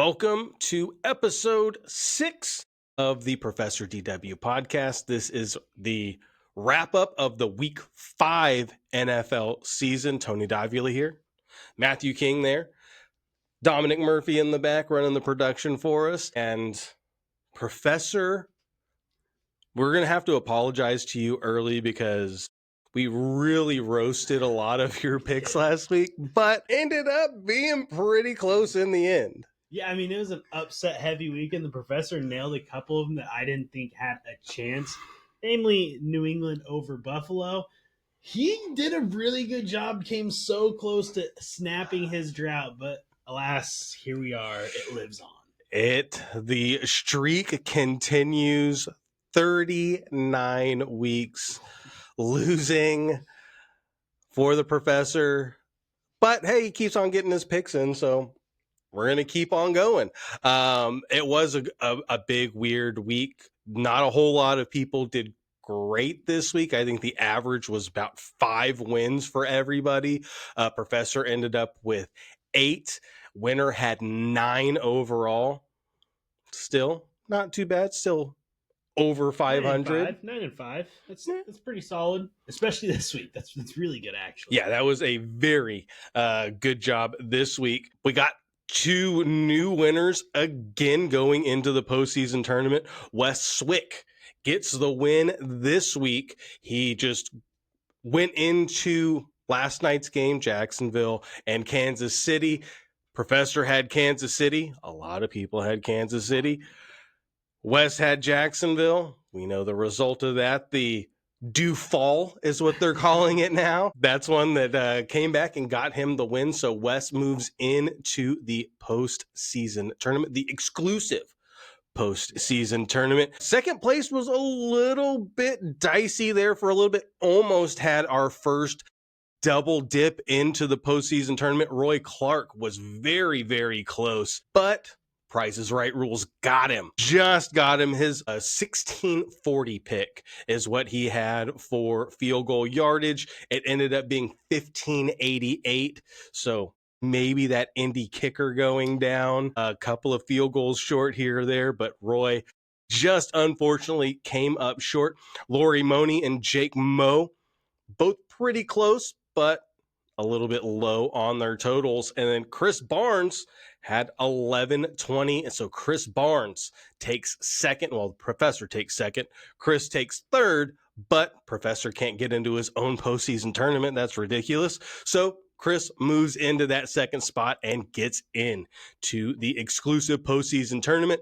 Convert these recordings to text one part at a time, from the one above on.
Welcome to episode 6 of the Professor DW podcast. This is the wrap up of the week 5 NFL season. Tony Davila here, Matthew King there, Dominic Murphy in the back running the production for us. And Professor, we're going to have to apologize to you early because we really roasted a lot of your picks last week, but ended up being pretty close in the end. Yeah, I mean, it was an upset-heavy weekend. The professor nailed a couple of them that I didn't think had a chance, namely New England over Buffalo. He did a really good job, came so close to snapping his drought, but alas, here we are. It lives on. The streak continues. 39 weeks losing for the professor. But hey, he keeps on getting his picks in, so we're going to keep on going. It was a big, weird week. Not a whole lot of people did great this week. I think the average was about 5 wins for everybody. Professor ended up with 8. Winner had 9 overall. Still not too bad. Still over 500. 9 and 5. That's pretty solid, especially this week. That's really good, actually. Yeah, that was a very good job this week. We got 2 new winners again going into the postseason tournament. Wes Swick gets the win this week. He just went into last night's game, Jacksonville and Kansas City. Professor had Kansas City. A lot of people had Kansas City. Wes had Jacksonville. We know the result of that. The dew fall is what they're calling it now. That's one that came back and got him the win. So Wes moves into the postseason tournament, the exclusive postseason tournament. Second place was a little bit dicey there for a little bit. Almost had our first double dip into the postseason tournament. Roy Clark was very, very close, but Price is Right rules got him. Just got him. His 1640 pick is what he had for field goal yardage. It ended up being 1588. So maybe that Indy kicker going down, a couple of field goals short here or there, but Roy just unfortunately came up short. Lori Money and Jake Moe, both pretty close, but a little bit low on their totals. And then Chris Barnes had 1120. And so Chris Barnes takes second. Well, the professor takes second. Chris takes third, but professor can't get into his own postseason tournament. That's ridiculous. So Chris moves into that second spot and gets in to the exclusive postseason tournament.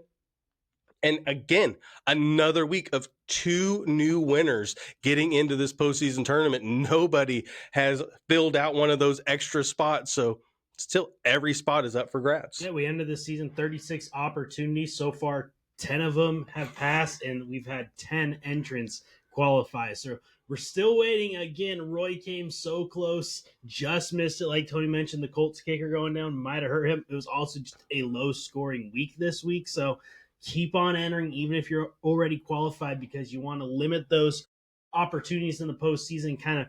And again, another week of 2 new winners getting into this postseason tournament. Nobody has filled out one of those extra spots. So still every spot is up for grabs. Yeah, we ended the season 36 opportunities. So far, 10 of them have passed, and we've had 10 entrants qualify. So we're still waiting. Again, Roy came so close, just missed it. Like Tony mentioned, the Colts kicker going down might have hurt him. It was also just a low-scoring week this week. So keep on entering, even if you're already qualified, because you want to limit those opportunities in the postseason, kind of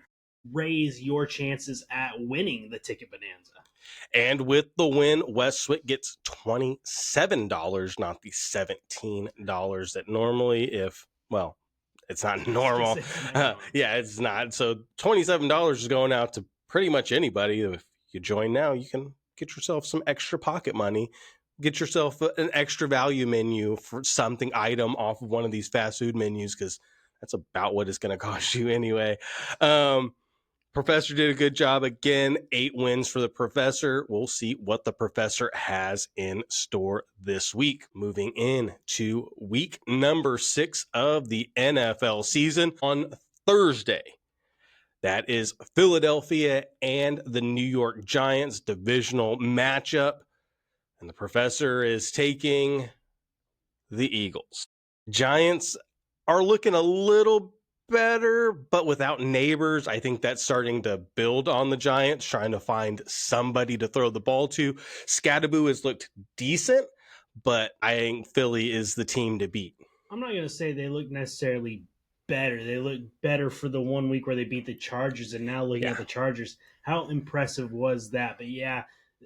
raise your chances at winning the Ticket Bonanza. And with the win, Wes Swick gets $27, not the $17 that normally it's not normal. Yeah, it's not. So $27 is going out to pretty much anybody. If you join now, you can get yourself some extra pocket money. Get yourself an extra value menu for something item off of one of these fast food menus, because that's about what it's going to cost you anyway. Professor did a good job. Again, 8 wins for the professor. We'll see what the professor has in store this week. Moving in to week number 6 of the NFL season on Thursday. That is Philadelphia and the New York Giants divisional matchup. And the professor is taking the Eagles. Giants are looking a little better, but without Neighbors, I think that's starting to build on the Giants, trying to find somebody to throw the ball to. Scatterboo has looked decent, but I think Philly is the team to beat. I'm not going to say they look necessarily better. They look better for the 1 week where they beat the Chargers, and now looking at the Chargers, how impressive was that? But yeah,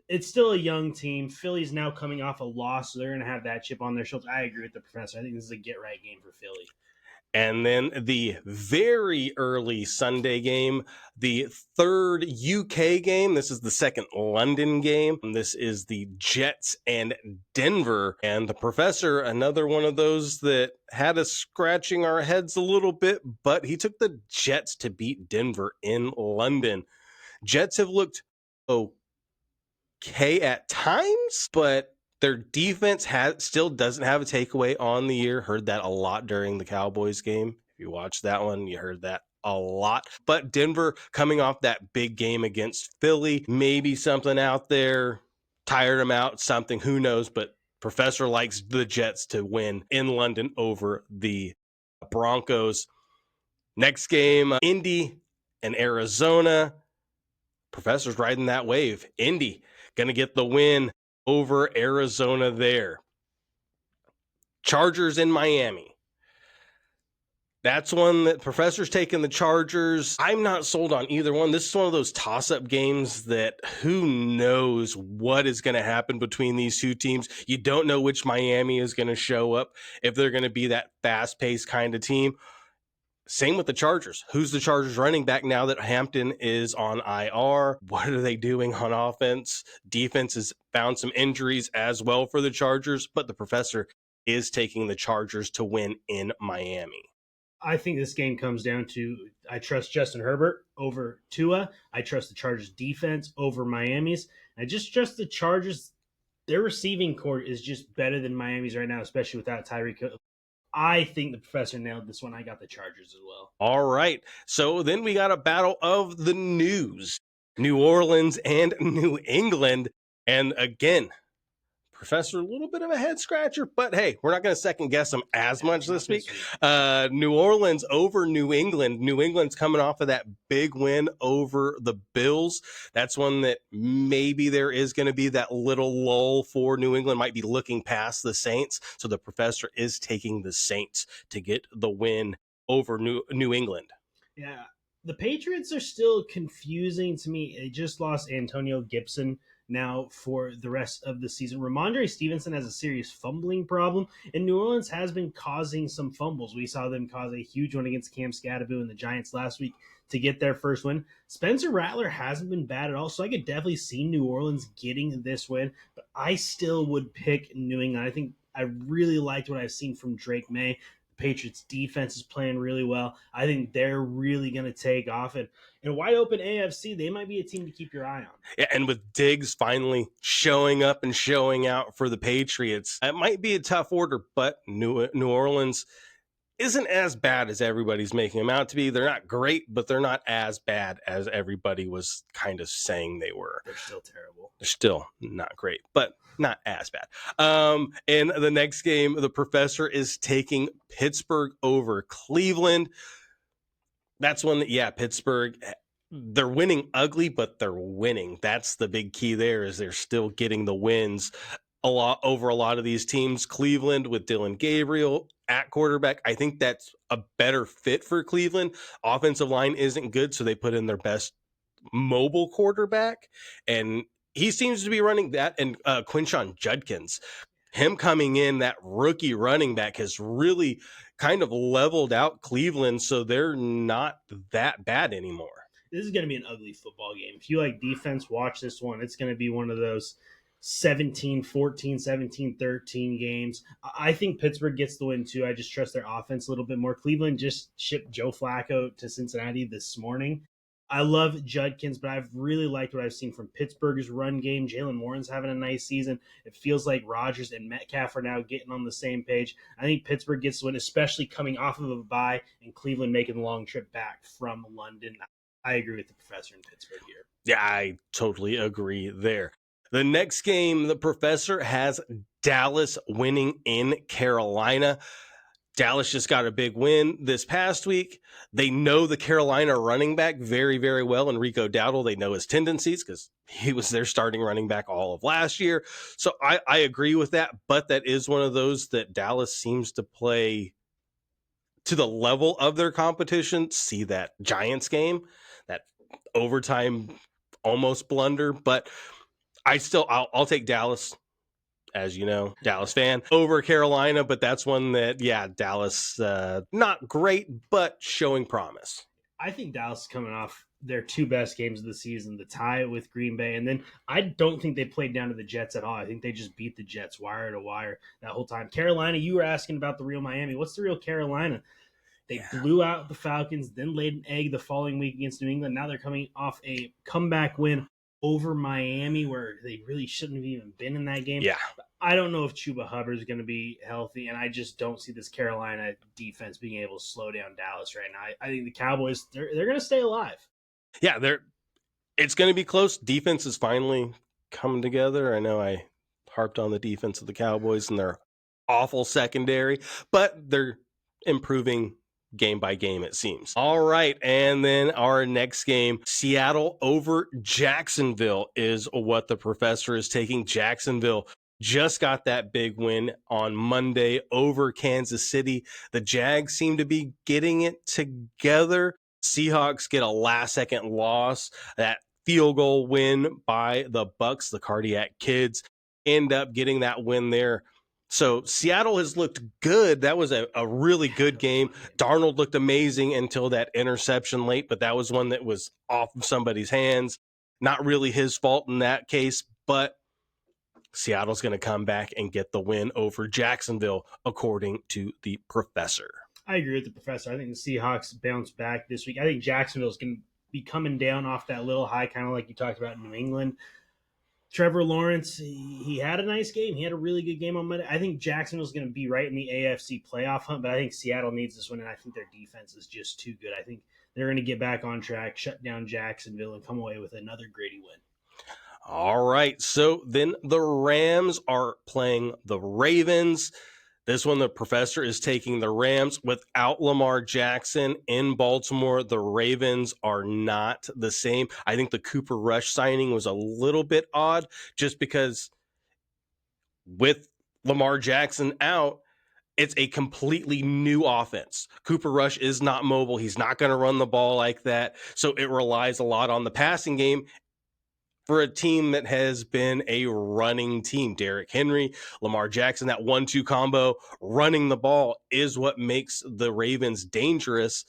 it's still a young team. Philly's now coming off a loss, so they're going to have that chip on their shoulders. I agree with the professor. I think this is a get right game for Philly. And then the very early Sunday game, the third UK game. This is the second London game. This is the Jets and Denver. And the professor, another one of those that had us scratching our heads a little bit, but he took the Jets to beat Denver in London. Jets have looked okay at times, but their defense still doesn't have a takeaway on the year. Heard that a lot during the Cowboys game. If you watched that one, you heard that a lot. But Denver coming off that big game against Philly, maybe something out there tired them out, something, who knows, but Professor likes the Jets to win in London over the Broncos. Next game, Indy and Arizona. Professor's riding that wave. Indy going to get the win over Arizona there. Chargers in Miami. That's one that Professor's taking the Chargers. I'm not sold on either one. This is one of those toss-up games that who knows what is going to happen between these two teams. You don't know which Miami is going to show up, if they're going to be that fast-paced kind of team. Same with the Chargers. Who's the Chargers running back now that Hampton is on IR? What are they doing on offense? Defense has found some injuries as well for the Chargers, but the professor is taking the Chargers to win in Miami. I think this game comes down to I trust Justin Herbert over Tua. I trust the Chargers defense over Miami's. I just trust the Chargers. Their receiving court is just better than Miami's right now, especially without Tyreek Hill. I think the professor nailed this one. I got the Chargers as well. All right. So then we got a battle of the news. New Orleans and New England. And again, Professor, a little bit of a head scratcher, but hey, we're not going to second guess them as much this week. New Orleans over New England. New England's coming off of that big win over the Bills. That's one that maybe there is going to be that little lull for New England, might be looking past the Saints. So the professor is taking the Saints to get the win over New England. Yeah, the Patriots are still confusing to me. They just lost Antonio Gibson now for the rest of the season. Ramondre Stevenson has a serious fumbling problem, and New Orleans has been causing some fumbles. We saw them cause a huge one against Cam Scatterbo and the Giants last week to get their first win. Spencer Rattler hasn't been bad at all, so I could definitely see New Orleans getting this win, but I still would pick New England. I think I really liked what I've seen from Drake May. Patriots defense is playing really well. I think they're really going to take off. And in a wide open AFC, they might be a team to keep your eye on. Yeah, and with Diggs finally showing up and showing out for the Patriots, it might be a tough order, but New Orleans isn't as bad as everybody's making them out to be. They're not great, but they're not as bad as everybody was kind of saying they were. They're still terrible. They're still not great, but not as bad. In the next game, the professor is taking Pittsburgh over Cleveland. That's one that, yeah, Pittsburgh, they're winning ugly, but they're winning. That's the big key there, is they're still getting the wins a lot over a lot of these teams. Cleveland with Dylan Gabriel at quarterback, I think that's a better fit for Cleveland. Offensive line isn't good, so they put in their best mobile quarterback, and he seems to be running that. And Quinshon Judkins, him coming in, that rookie running back, has really kind of leveled out Cleveland, so they're not that bad anymore. This is going to be an ugly football game. If you like defense, watch this one. It's going to be one of those 17-14, 17-13 games. I think Pittsburgh gets the win too. I just trust their offense a little bit more. Cleveland just shipped Joe Flacco to Cincinnati this morning. I love Judkins, but I've really liked what I've seen from Pittsburgh's run game. Jalen Warren's having a nice season. It feels like Rodgers and Metcalf are now getting on the same page. I think Pittsburgh gets the win, especially coming off of a bye, and Cleveland making the long trip back from London. I agree with the professor in Pittsburgh here. Yeah, I totally agree there. The next game, the professor has Dallas winning in Carolina. Dallas just got a big win this past week. They know the Carolina running back very, very well. Enrico Dowdle, they know his tendencies because he was their starting running back all of last year. So I agree with that, but that is one of those that Dallas seems to play to the level of their competition. See that Giants game, that overtime almost blunder, but I'll take Dallas, as you know, Dallas fan, over Carolina, but that's one that, yeah, Dallas, not great, but showing promise. I think Dallas is coming off their two best games of the season, the tie with Green Bay, and then I don't think they played down to the Jets at all. I think they just beat the Jets wire to wire that whole time. Carolina, you were asking about the real Miami. What's the real Carolina? They blew out the Falcons, then laid an egg the following week against New England. Now they're coming off a comeback win over Miami, where they really shouldn't have even been in that game. Yeah. I don't know if Chuba Hubbard is going to be healthy, and I just don't see this Carolina defense being able to slow down Dallas right now. I think the Cowboys, they're going to stay alive. Yeah, it's going to be close. Defense is finally coming together. I know I harped on the defense of the Cowboys and their awful secondary, but they're improving game by game, it seems. All right, and then our next game, Seattle over Jacksonville, is what the professor is taking. Jacksonville just got that big win on Monday over Kansas City. The Jags seem to be getting it together. Seahawks get a last-second loss. That field goal win by the Bucks, the Cardiac Kids, end up getting that win there. So Seattle has looked good. That was a really good game. Darnold looked amazing until that interception late, but that was one that was off of somebody's hands. Not really his fault in that case, but Seattle's going to come back and get the win over Jacksonville, according to the professor. I agree with the professor. I think the Seahawks bounce back this week. I think Jacksonville's going to be coming down off that little high, kind of like you talked about in New England. Trevor Lawrence, he had a nice game. He had a really good game on Monday. I think Jacksonville's going to be right in the AFC playoff hunt, but I think Seattle needs this one, and I think their defense is just too good. I think they're going to get back on track, shut down Jacksonville, and come away with another gritty win. All right, so then the Rams are playing the Ravens. This one, the professor is taking the Rams without Lamar Jackson in Baltimore. The Ravens are not the same. I think the Cooper Rush signing was a little bit odd just because with Lamar Jackson out, it's a completely new offense. Cooper Rush is not mobile. He's not going to run the ball like that. So it relies a lot on the passing game for a team that has been a running team. Derrick Henry, Lamar Jackson, that 1-2 combo, running the ball is what makes the Ravens dangerous.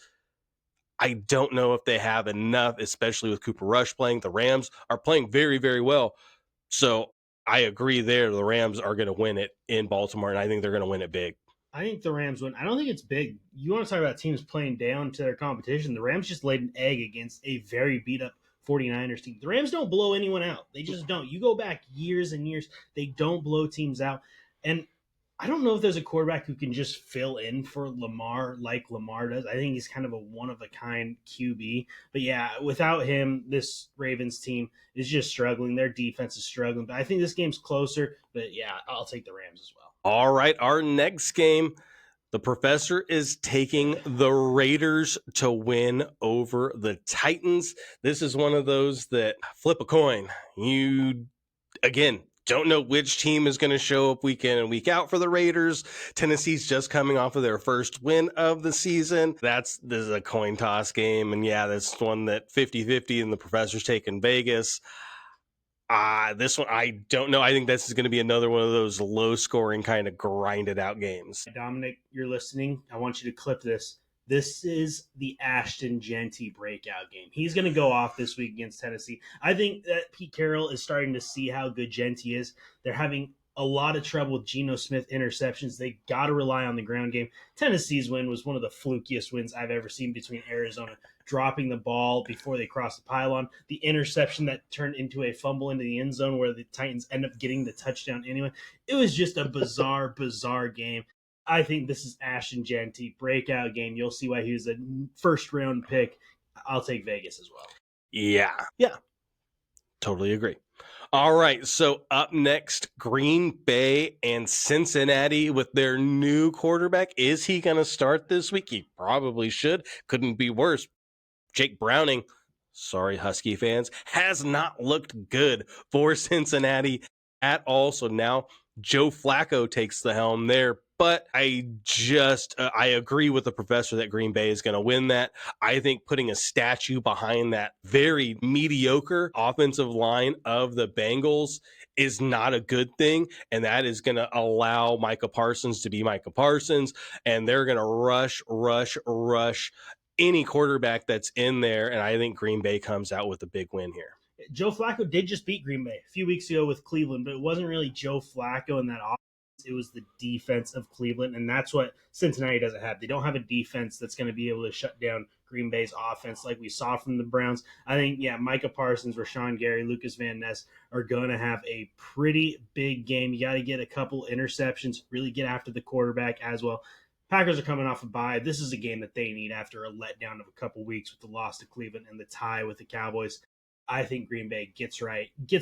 I don't know if they have enough, especially with Cooper Rush playing. The Rams are playing very, very well. So I agree there. The Rams are going to win it in Baltimore, and I think they're going to win it big. I think the Rams win. I don't think it's big. You want to talk about teams playing down to their competition. The Rams just laid an egg against a very beat-up 49ers team. The Rams don't blow anyone out. They just don't. You go back years and years, they don't blow teams out. And I don't know if there's a quarterback who can just fill in for Lamar like Lamar does. I think he's kind of a one-of-a-kind QB. But yeah, without him, this Ravens team is just struggling. Their defense is struggling. But I think this game's closer. But yeah, I'll take the Rams as well. All right, our next game, the professor is taking the Raiders to win over the Titans. This is one of those that flip a coin. You, again, don't know which team is going to show up week in and week out for the Raiders. Tennessee's just coming off of their first win of the season. This is a coin toss game. And yeah, that's one that 50-50 and the professor's taking Vegas. This one, I don't know. I think this is going to be another one of those low-scoring kind of grinded-out games. Dominic, you're listening. I want you to clip this. This is the Ashton Jeanty breakout game. He's going to go off this week against Tennessee. I think that Pete Carroll is starting to see how good Jeanty is. They're having a lot of trouble with Geno Smith interceptions. They got to rely on the ground game. Tennessee's win was one of the flukiest wins I've ever seen between Arizona dropping the ball before they crossed the pylon. The interception that turned into a fumble into the end zone where the Titans end up getting the touchdown anyway. It was just a bizarre, bizarre game. I think this is Ashton Jeanty breakout game. You'll see why he was a first-round pick. I'll take Vegas as well. Yeah. Totally agree. All right, so up next, Green Bay and Cincinnati with their new quarterback. Is he going to start this week? He probably should. Couldn't be worse. Jake Browning, sorry, Husky fans, has not looked good for Cincinnati at all. So now Joe Flacco takes the helm there. But I agree with the professor that Green Bay is going to win that. I think putting a statue behind that very mediocre offensive line of the Bengals is not a good thing. And that is going to allow Micah Parsons to be Micah Parsons. And they're going to rush any quarterback that's in there. And I think Green Bay comes out with a big win here. Joe Flacco did just beat Green Bay a few weeks ago with Cleveland, but it wasn't really Joe Flacco in that offense. It was the defense of Cleveland, and that's what Cincinnati doesn't have. They don't have a defense that's going to be able to shut down Green Bay's offense like we saw from the Browns. I think, Micah Parsons, Rashawn Gary, Lucas Van Ness are going to have a pretty big game. You got to get a couple interceptions, really get after the quarterback as well. Packers are coming off a bye. This is a game that they need after a letdown of a couple weeks with the loss to Cleveland and the tie with the Cowboys. I think Green Bay gets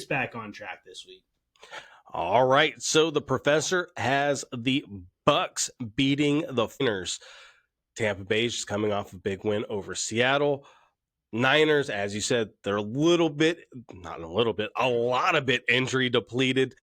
back on track this week. All right, so the professor has the Bucks beating the Niners. Tampa Bay is just coming off a big win over Seattle. Niners, as you said, they're a lot of bit injury depleted.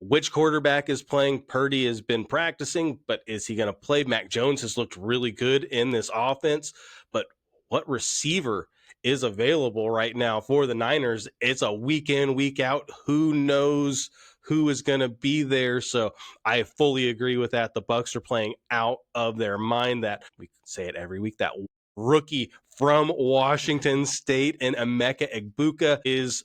Which quarterback is playing? Purdy has been practicing, but is he going to play? Mac Jones has looked really good in this offense, but what receiver is available right now for the Niners? It's a week in, week out. Who knows who is going to be there? So I fully agree with that. The Bucks are playing out of their mind. That we say it every week. That rookie from Washington State and Emeka Egbuka is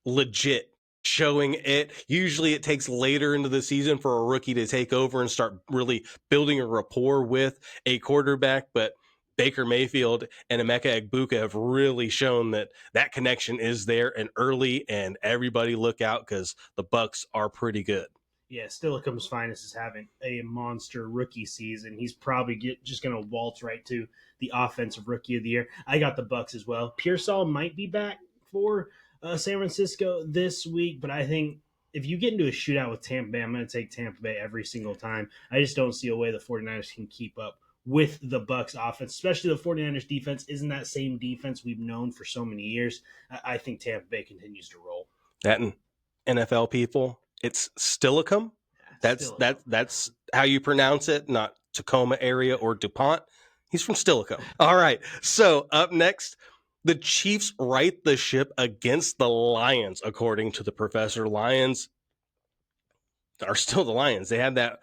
legit, showing it. Usually it takes later into the season for a rookie to take over and start really building a rapport with a quarterback, but Baker Mayfield and Emeka Egbuka have really shown that connection is there and early, and everybody look out because the Bucks are pretty good. Yeah, Stillicum's finest is having a monster rookie season. He's probably just going to waltz right to the offensive rookie of the year. I got the Bucks as well. Pearsall might be back for San Francisco this week, but I think if you get into a shootout with Tampa Bay, I'm going to take Tampa Bay every single time. I just don't see a way the 49ers can keep up with the Bucks offense, especially the 49ers defense isn't that same defense we've known for so many years. I think Tampa Bay continues to roll. That and NFL people, it's Stillicum. That's how you pronounce it, not Tacoma area or DuPont. He's from Stillicum. All right. So up next, the Chiefs right the ship against the Lions, according to the professor. Lions are still the Lions. They had that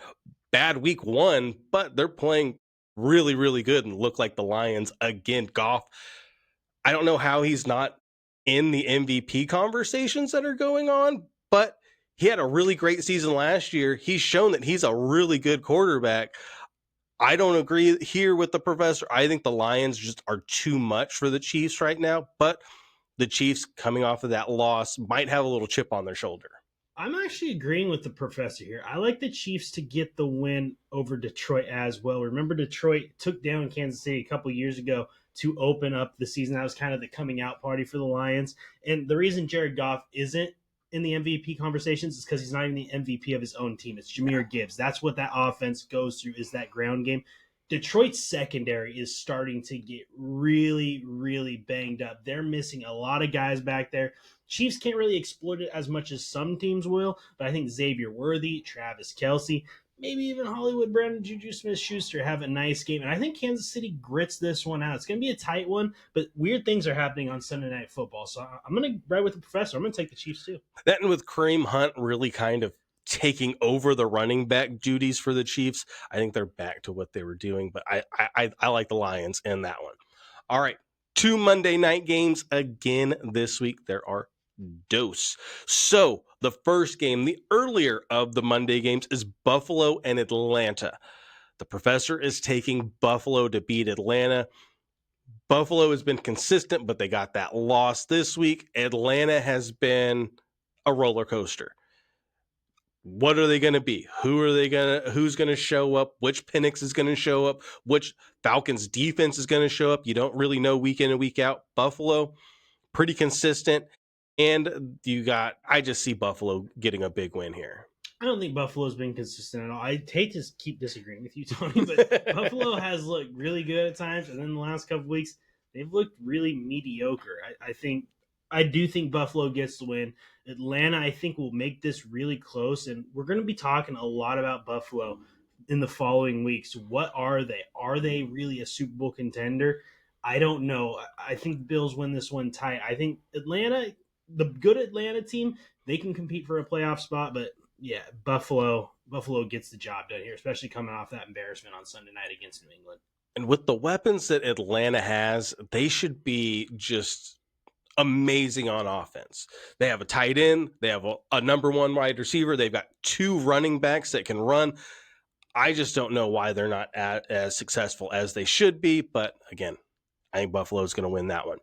bad week one, but they're playing really, really good and look like the Lions again. Goff, I don't know how he's not in the MVP conversations that are going on, but he had a really great season last year. He's shown that he's a really good quarterback. I don't agree here with the professor. I think the Lions just are too much for the Chiefs right now, but the Chiefs coming off of that loss might have a little chip on their shoulder. I'm actually agreeing with the professor here. I like the Chiefs to get the win over Detroit as well. Remember, Detroit took down Kansas City a couple years ago to open up the season. That was kind of the coming out party for the Lions. And the reason Jared Goff isn't in the MVP conversations is because he's not even the MVP of his own team. It's Jahmyr Gibbs. That's what that offense goes through, is that ground game. Detroit's secondary is starting to get really, really banged up. They're missing a lot of guys back there. Chiefs can't really exploit it as much as some teams will, but I think Xavier Worthy, Travis Kelce, maybe even Hollywood Brown and Juju Smith-Schuster have a nice game. And I think Kansas City grits this one out. It's going to be a tight one, but weird things are happening on Sunday Night Football. So I'm going to ride with the professor. I'm going to take the Chiefs too. That, and with Kareem Hunt really kind of taking over the running back duties for the Chiefs, I think they're back to what they were doing, but I like the Lions in that one. All right, 2 Monday night games again this week. There are dose. So the first game, the earlier of the Monday games, is Buffalo and Atlanta. The professor is taking Buffalo to beat Atlanta. Buffalo has been consistent, but they got that loss this week. Atlanta has been a roller coaster. What are they going to be? Who's going to show up? Which Penix is going to show up? Which Falcons defense is going to show up? You don't really know week in and week out. Buffalo, pretty consistent. And I just see Buffalo getting a big win here. I don't think Buffalo's been consistent at all. I hate to keep disagreeing with you, Tony, but Buffalo has looked really good at times, and then the last couple weeks, they've looked really mediocre. I do think Buffalo gets the win. Atlanta, I think, will make this really close, and we're going to be talking a lot about Buffalo in the following weeks. What are they? Are they really a Super Bowl contender? I don't know. I think the Bills win this one tight. I think Atlanta, the good Atlanta team, they can compete for a playoff spot, but yeah, Buffalo gets the job done here, especially coming off that embarrassment on Sunday night against New England. And with the weapons that Atlanta has, they should be just amazing on offense. They have a tight end, they have a number one wide receiver, they've got two running backs that can run. I just don't know why they're not as successful as they should be. But again, I think Buffalo is going to win that one.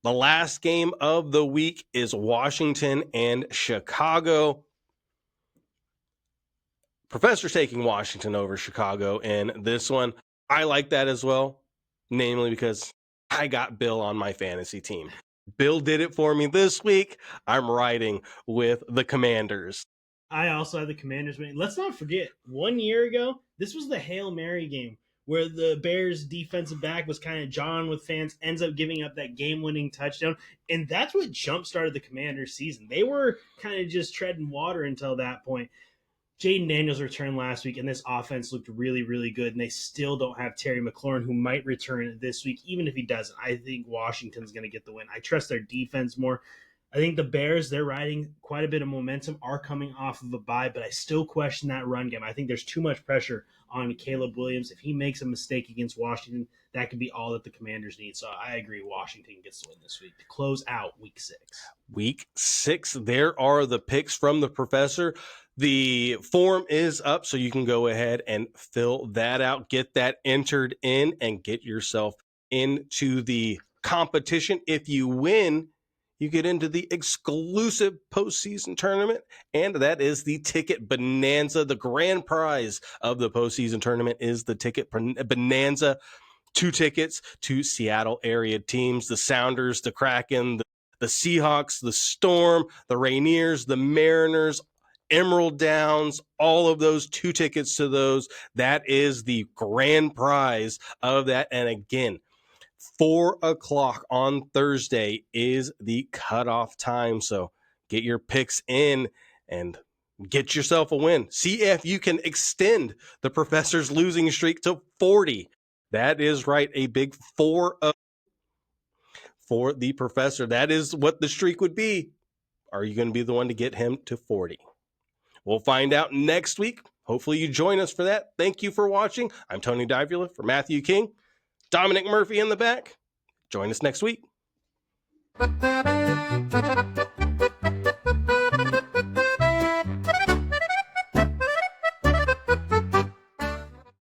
The last game of the week is Washington and Chicago. Professor's taking Washington over Chicago in this one. I like that as well, namely because I got Bill on my fantasy team. Bill did it for me this week. I'm riding with the Commanders. I also had the Commanders winning. Let's not forget, 1 year ago, this was the Hail Mary game where the Bears defensive back was kind of jawing with fans, ends up giving up that game-winning touchdown. And that's what jump-started the Commanders season. They were kind of just treading water until that point. Jaden Daniels returned last week, and this offense looked really, really good. And they still don't have Terry McLaurin, who might return this week. Even if he doesn't, I think Washington's going to get the win. I trust their defense more. I think the Bears, they're riding quite a bit of momentum, are coming off of a bye, but I still question that run game. I think there's too much pressure on Caleb Williams. If he makes a mistake against Washington, that could be all that the Commanders need. So I agree Washington gets the win this week to close out Week 6. Week 6, there are the picks from the professor. The form is up, so you can go ahead and fill that out, get that entered in, and get yourself into the competition. If you win, you get into the exclusive postseason tournament, and that is the Ticket Bonanza. The grand prize of the postseason tournament is the Ticket Bonanza. 2 tickets to Seattle area teams, the Sounders, the Kraken, the Seahawks, the Storm, the Rainiers, the Mariners, Emerald Downs, all of those, 2 tickets to those. That is the grand prize of that. And again, 4:00 on Thursday is the cutoff time. So get your picks in and get yourself a win. See if you can extend the professor's losing streak to 40. That is right, a big 4-0 for the professor. That is what the streak would be. Are you going to be the one to get him to 40? We'll find out next week. Hopefully you join us for that. Thank you for watching. I'm Tony Divula for Matthew King. Dominic Murphy in the back. Join us next week.